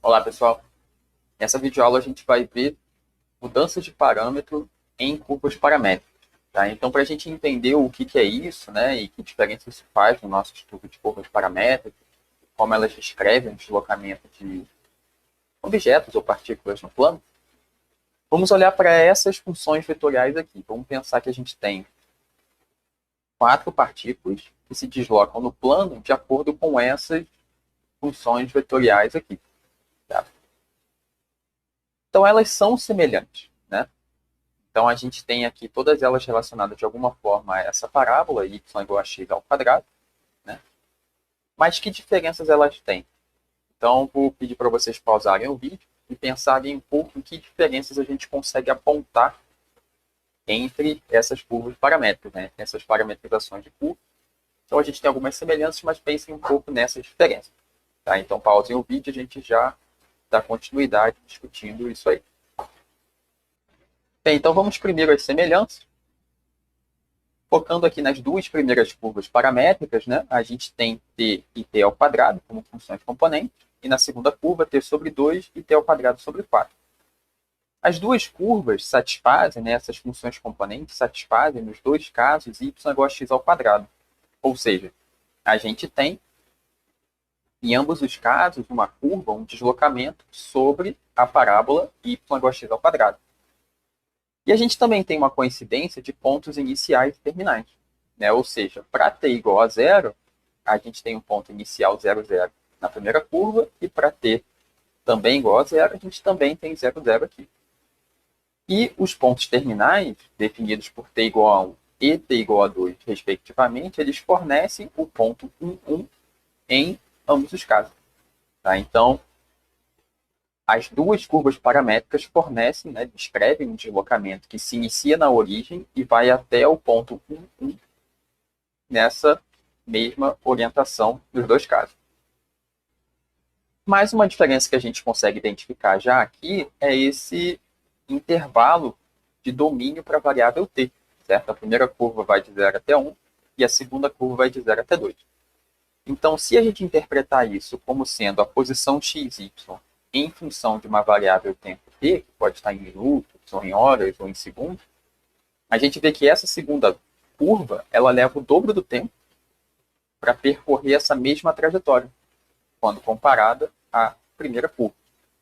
Olá, pessoal. Nessa videoaula a gente vai ver mudanças de parâmetro em curvas paramétricas. Tá? Então, para a gente entender o que é isso, né, e que diferença isso faz no nosso estudo de curvas paramétricas, como elas descrevem o deslocamento de objetos ou partículas no plano, vamos olhar para essas funções vetoriais aqui. Vamos pensar que a gente tem 4 partículas que se deslocam no plano de acordo com essas funções vetoriais aqui. Tá? Então, elas são semelhantes, né? Então, a gente tem aqui todas elas relacionadas de alguma forma a essa parábola, y igual a x ao quadrado, né? Mas que diferenças elas têm? Então, vou pedir para vocês pausarem o vídeo e pensarem um pouco em que diferenças a gente consegue apontar entre essas curvas paramétricas, né? Essas parametrizações de curva. Então, a gente tem algumas semelhanças, mas pensem um pouco nessas diferenças. Tá? Então, pausem o vídeo e a gente já dá continuidade discutindo isso aí. Bem, então vamos primeiro às semelhanças. Focando aqui nas duas primeiras curvas paramétricas, né, a gente tem t e t ao quadrado como funções componentes, e na segunda curva t sobre 2 e t ao quadrado sobre 4. As duas curvas satisfazem, né, essas funções componentes satisfazem, nos dois casos, y igual a x ao quadrado. Ou seja, a gente tem, em ambos os casos, uma curva, um deslocamento sobre a parábola y igual a x ao quadrado. E a gente também tem uma coincidência de pontos iniciais e terminais. Né? Ou seja, para t igual a zero, a gente tem um ponto inicial 0, 0 na primeira curva, e para t também igual a zero, a gente também tem 0, 0 aqui. E os pontos terminais, definidos por t igual a 1 e t igual a 2, respectivamente, eles fornecem o ponto 1, 1 em ambos os casos. Tá? Então, as duas curvas paramétricas fornecem, né, descrevem um deslocamento que se inicia na origem e vai até o ponto 1, 1 nessa mesma orientação nos dois casos. Mais uma diferença que a gente consegue identificar já aqui é esse intervalo de domínio para a variável t. Certo? A primeira curva vai de 0 até 1 e a segunda curva vai de 0 até 2. Então, se a gente interpretar isso como sendo a posição x, y em função de uma variável tempo t, que pode estar em minutos, ou em horas, ou em segundos, a gente vê que essa segunda curva, ela leva o dobro do tempo para percorrer essa mesma trajetória, quando comparada à primeira curva.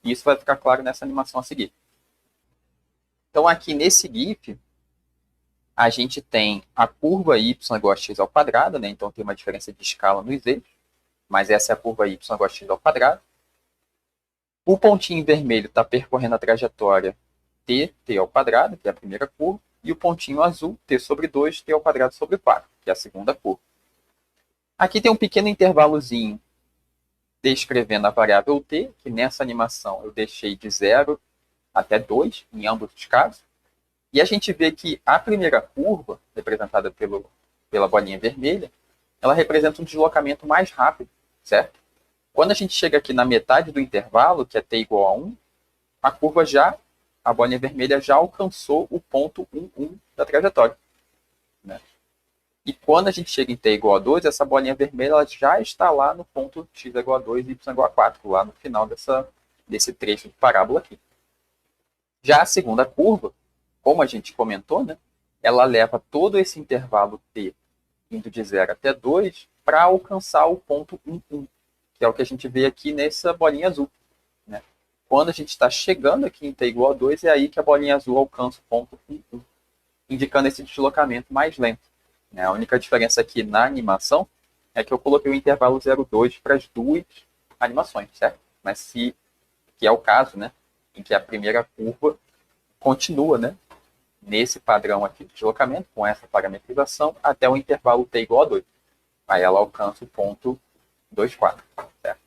E isso vai ficar claro nessa animação a seguir. Então, aqui nesse GIF, a gente tem a curva y igual a x ao quadrado, né? Então tem uma diferença de escala nos eixos, mas essa é a curva y igual a x ao quadrado. O pontinho vermelho está percorrendo a trajetória t ao quadrado, que é a primeira curva, e o pontinho azul, t sobre 2, t ao quadrado sobre 4, que é a segunda curva. Aqui tem um pequeno intervalozinho descrevendo a variável t, que nessa animação eu deixei de 0 até 2, em ambos os casos. E a gente vê que a primeira curva, representada pela bolinha vermelha, ela representa um deslocamento mais rápido, certo? Quando a gente chega aqui na metade do intervalo, que é t igual a 1, a curva a bolinha vermelha já alcançou o ponto 1, 1 da trajetória. Né? E quando a gente chega em t igual a 2, essa bolinha vermelha ela já está lá no ponto x igual a 2 e y igual a 4, lá no final desse trecho de parábola aqui. Já a segunda curva, como a gente comentou, né, ela leva todo esse intervalo t indo de 0 até 2 para alcançar o ponto 1, 1. Que é o que a gente vê aqui nessa bolinha azul. Né? Quando a gente está chegando aqui em t igual a 2, é aí que a bolinha azul alcança o ponto 1, 1, indicando esse deslocamento mais lento. Né? A única diferença aqui na animação é que eu coloquei o intervalo 0,2 para as duas animações, certo? Mas que é o caso, né, em que a primeira curva continua, né, nesse padrão aqui de deslocamento, com essa parametrização, até o intervalo t igual a 2. Aí ela alcança o ponto 2, 4. Certo?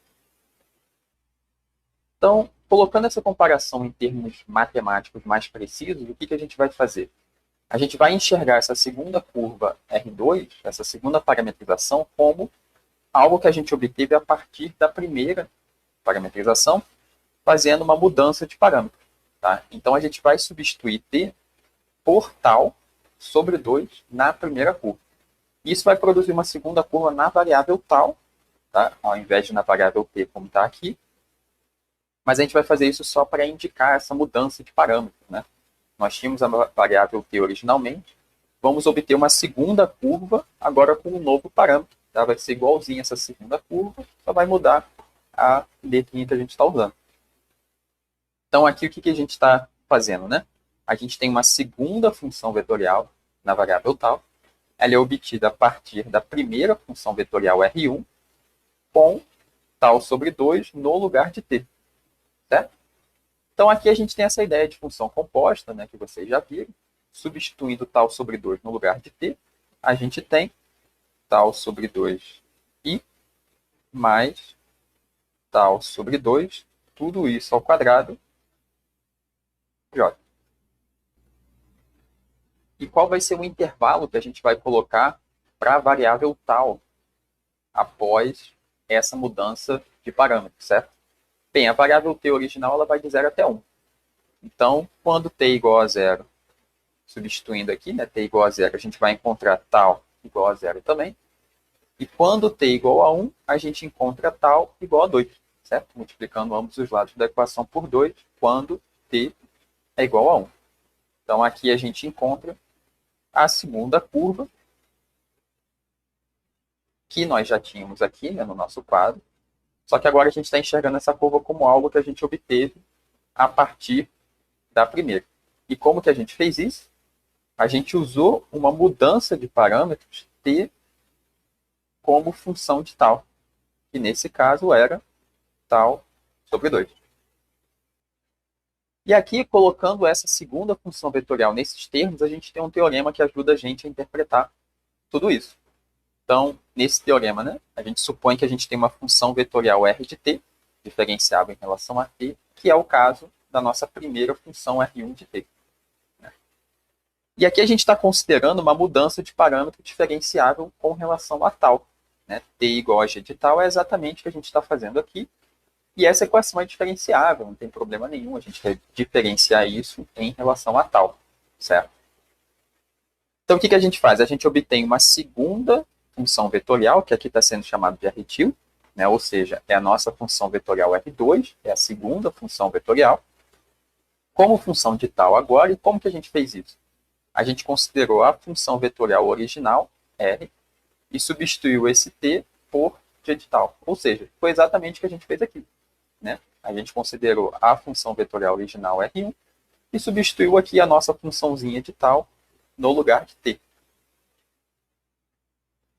Então, colocando essa comparação em termos matemáticos mais precisos, o que a gente vai fazer? A gente vai enxergar essa segunda curva R2, essa segunda parametrização, como algo que a gente obteve a partir da primeira parametrização, fazendo uma mudança de parâmetro. Tá? Então, a gente vai substituir t por tal sobre 2 na primeira curva. Isso vai produzir uma segunda curva na variável tal, tá? Ao invés de na variável t, como está aqui. Mas a gente vai fazer isso só para indicar essa mudança de parâmetro, né? Nós tínhamos a variável t originalmente, vamos obter uma segunda curva, agora com um novo parâmetro. Tá? Vai ser igualzinho essa segunda curva, só vai mudar a letrinha que a gente está usando. Então, aqui o que a gente está fazendo, né? A gente tem uma segunda função vetorial na variável tal. Ela é obtida a partir da primeira função vetorial R1 com tal sobre 2 no lugar de t. Certo? Então, aqui a gente tem essa ideia de função composta, né, que vocês já viram. Substituindo tal sobre 2 no lugar de t, a gente tem tal sobre 2i mais tal sobre 2, tudo isso ao quadrado, j. E qual vai ser o intervalo que a gente vai colocar para a variável tal após essa mudança de parâmetro, certo? Bem, a variável t original ela vai de 0 até 1. Então, quando t igual a 0, substituindo aqui, né, t igual a 0, a gente vai encontrar tal igual a 0 também. E quando t igual a 1, a gente encontra tal igual a 2, certo? Multiplicando ambos os lados da equação por 2, quando t é igual a 1. Então, aqui a gente encontra a segunda curva, que nós já tínhamos aqui, né, no nosso quadro. Só que agora a gente está enxergando essa curva como algo que a gente obteve a partir da primeira. E como que a gente fez isso? A gente usou uma mudança de parâmetros t como função de tal, que nesse caso era tal sobre 2. E aqui, colocando essa segunda função vetorial nesses termos, a gente tem um teorema que ajuda a gente a interpretar tudo isso. Então, nesse teorema, né, a gente supõe que a gente tem uma função vetorial r de t, diferenciável em relação a t, que é o caso da nossa primeira função R1 de t. E aqui a gente está considerando uma mudança de parâmetro diferenciável com relação a tal. Né? T igual a g de tal é exatamente o que a gente está fazendo aqui. E essa equação é diferenciável, não tem problema nenhum a gente diferenciar isso em relação a tal. Certo? Então, o que a gente faz? A gente obtém uma segunda função vetorial, que aqui está sendo chamada de R-til, né? Ou seja, é a nossa função vetorial R2, é a segunda função vetorial, como função de tal agora. E como que a gente fez isso? A gente considerou a função vetorial original, R, e substituiu esse t por g de tal. Ou seja, foi exatamente o que a gente fez aqui. Né? A gente considerou a função vetorial original R1 e substituiu aqui a nossa funçãozinha de tal no lugar de t.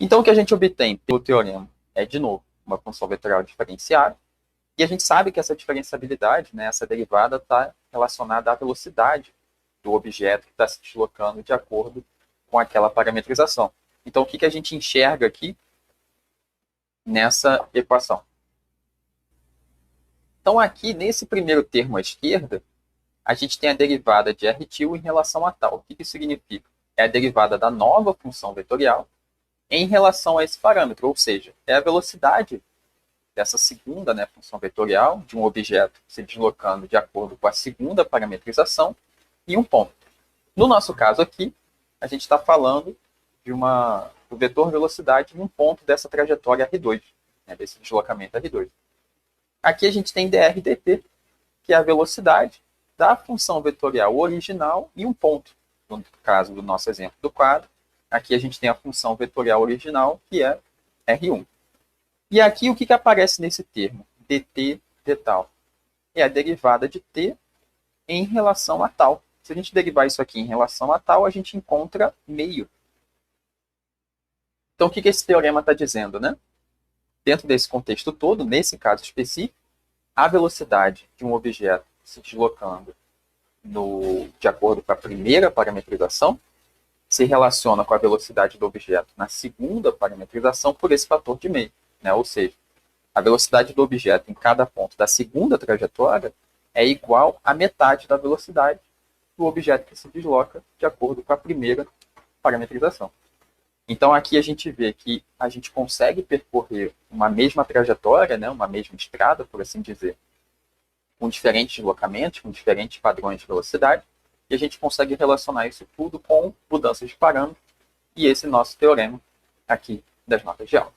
Então, o que a gente obtém pelo teorema é, de novo, uma função vetorial diferenciável. E a gente sabe que essa diferenciabilidade, né, essa derivada, está relacionada à velocidade do objeto que está se deslocando de acordo com aquela parametrização. Então, o que a gente enxerga aqui nessa equação? Então, aqui, nesse primeiro termo à esquerda, a gente tem a derivada de R-til em relação a tal. O que isso significa? É a derivada da nova função vetorial em relação a esse parâmetro, ou seja, é a velocidade dessa segunda, né, função vetorial de um objeto se deslocando de acordo com a segunda parametrização em um ponto. No nosso caso aqui, a gente está falando de do vetor velocidade em um ponto dessa trajetória R2, né, desse deslocamento R2. Aqui a gente tem dr dt, que é a velocidade da função vetorial original em um ponto. No caso do nosso exemplo do quadro, aqui a gente tem a função vetorial original, que é R1. E aqui o que aparece nesse termo? dt de tal. É a derivada de t em relação a tal. Se a gente derivar isso aqui em relação a tal, a gente encontra meio. Então, o que esse teorema está dizendo? Né? Dentro desse contexto todo, nesse caso específico, a velocidade de um objeto se deslocando de acordo com a primeira parametrização se relaciona com a velocidade do objeto na segunda parametrização por esse fator de meio. Né? Ou seja, a velocidade do objeto em cada ponto da segunda trajetória é igual à metade da velocidade do objeto que se desloca de acordo com a primeira parametrização. Então, aqui a gente vê que a gente consegue percorrer uma mesma trajetória, né, uma mesma estrada, por assim dizer, com diferentes deslocamentos, com diferentes padrões de velocidade, e a gente consegue relacionar isso tudo com mudanças de parâmetro, e esse nosso teorema aqui das notas de aula.